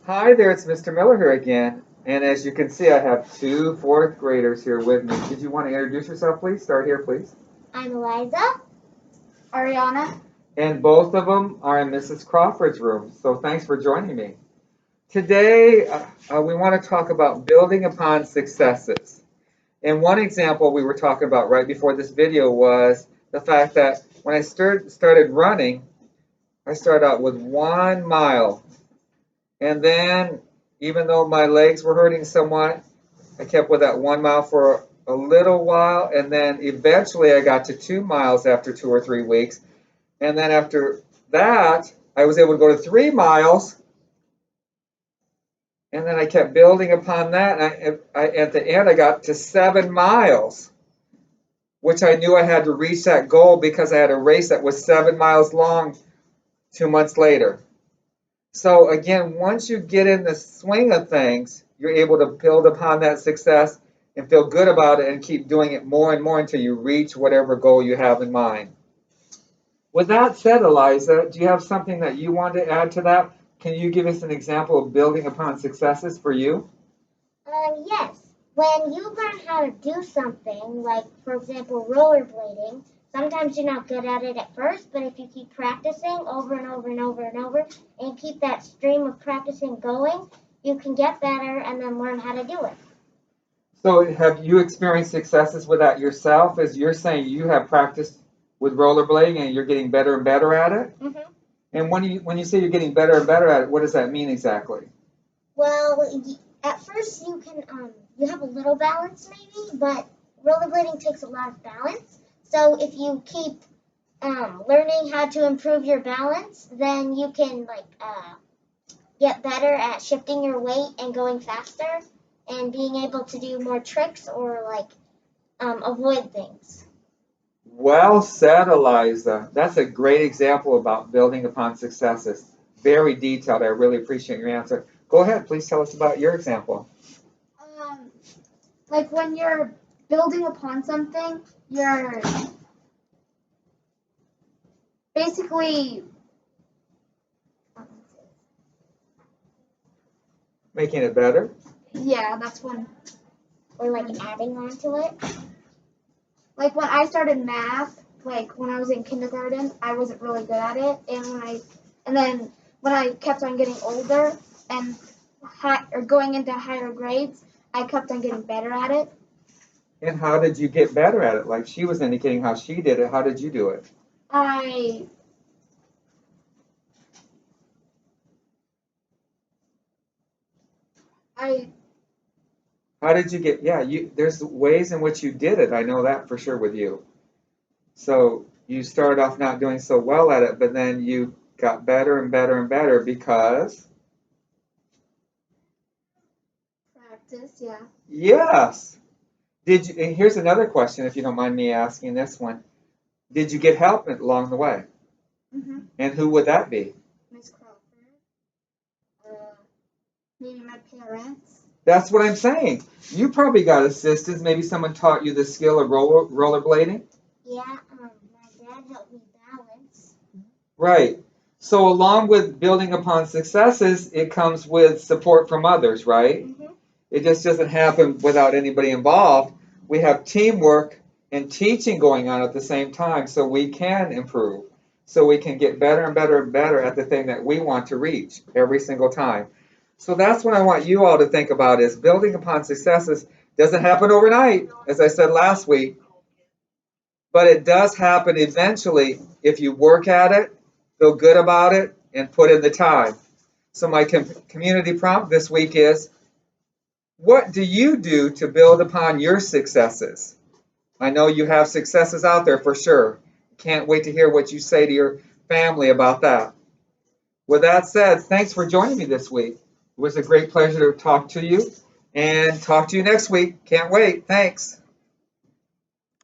Hi there, it's Mr. Miller here again. And as you can see, I have two fourth graders here with me. Did you want to introduce yourself, please? Start here, please. I'm Eliza. Ariana. And both of them are in Mrs. Crawford's room. So thanks for joining me. Today, we want to talk about building upon successes. And one example we were talking about right before this video was the fact that when I started running, I started out with 1 mile. And then, even though my legs were hurting somewhat, I kept with that 1 mile for a little while, and then eventually I got to 2 miles after 2 or 3 weeks. And then after that, I was able to go to 3 miles, and then I kept building upon that. And at the end, I got to 7 miles, which I knew I had to reach that goal because I had a race that was 7 miles long 2 months later. So again, once you get in the swing of things, you're able to build upon that success and feel good about it and keep doing it more and more until you reach whatever goal you have in mind. With that said, Eliza, do you have something that you want to add to that? Can you give us an example of building upon successes for you? Yes. When you learn how to do something, like for example rollerblading, sometimes you're not good at it at first, but if you keep practicing over and over and over and over and keep that stream of practicing going, you can get better and then learn how to do it. So have you experienced successes with that yourself? As you're saying you have practiced with rollerblading and you're getting better and better at it? Mm-hmm. And when you say you're getting better and better at it, what does that mean exactly? Well, at first you have a little balance maybe, but rollerblading takes a lot of balance. So if you keep learning how to improve your balance, then you can get better at shifting your weight and going faster and being able to do more tricks or avoid things. Well said, Eliza. That's a great example about building upon successes. Very detailed. I really appreciate your answer. Go ahead, please tell us about your example. Um, like when you're building upon something, you're basically Making it better? that's when. Or adding on to it. Like when I started math, like when I was in kindergarten, I wasn't really good at it, and then when I kept on getting older and going into higher grades, I kept on getting better at it. And how did you get better at it? Like she was indicating how she did it. How did you do it? I How did you get, yeah, there's ways in which you did it. I know that for sure with you. So you started off not doing so well at it, but then you got better and better and better because, practice, yeah. yes. Did you, and here's another question, if you don't mind me asking this one. Did you get help along the way? Mm-hmm. And who would that be? Miss Crawford. Maybe my parents. That's what I'm saying. You probably got assistance. Maybe someone taught you the skill of rollerblading. Yeah, my dad helped me balance. Right. So along with building upon successes, it comes with support from others, right? Mm-hmm. It just doesn't happen without anybody involved. We have teamwork and teaching going on at the same time so we can improve. So we can get better and better and better at the thing that we want to reach every single time. So that's what I want you all to think about is building upon successes doesn't happen overnight, as I said last week, but it does happen eventually if you work at it, feel good about it, and put in the time. So my community prompt this week is, what do you do to build upon your successes? I know you have successes out there for sure. Can't wait to hear what you say to your family about that. With that said, thanks for joining me this week. It was a great pleasure to talk to you and talk to you next week. Can't wait. Thanks.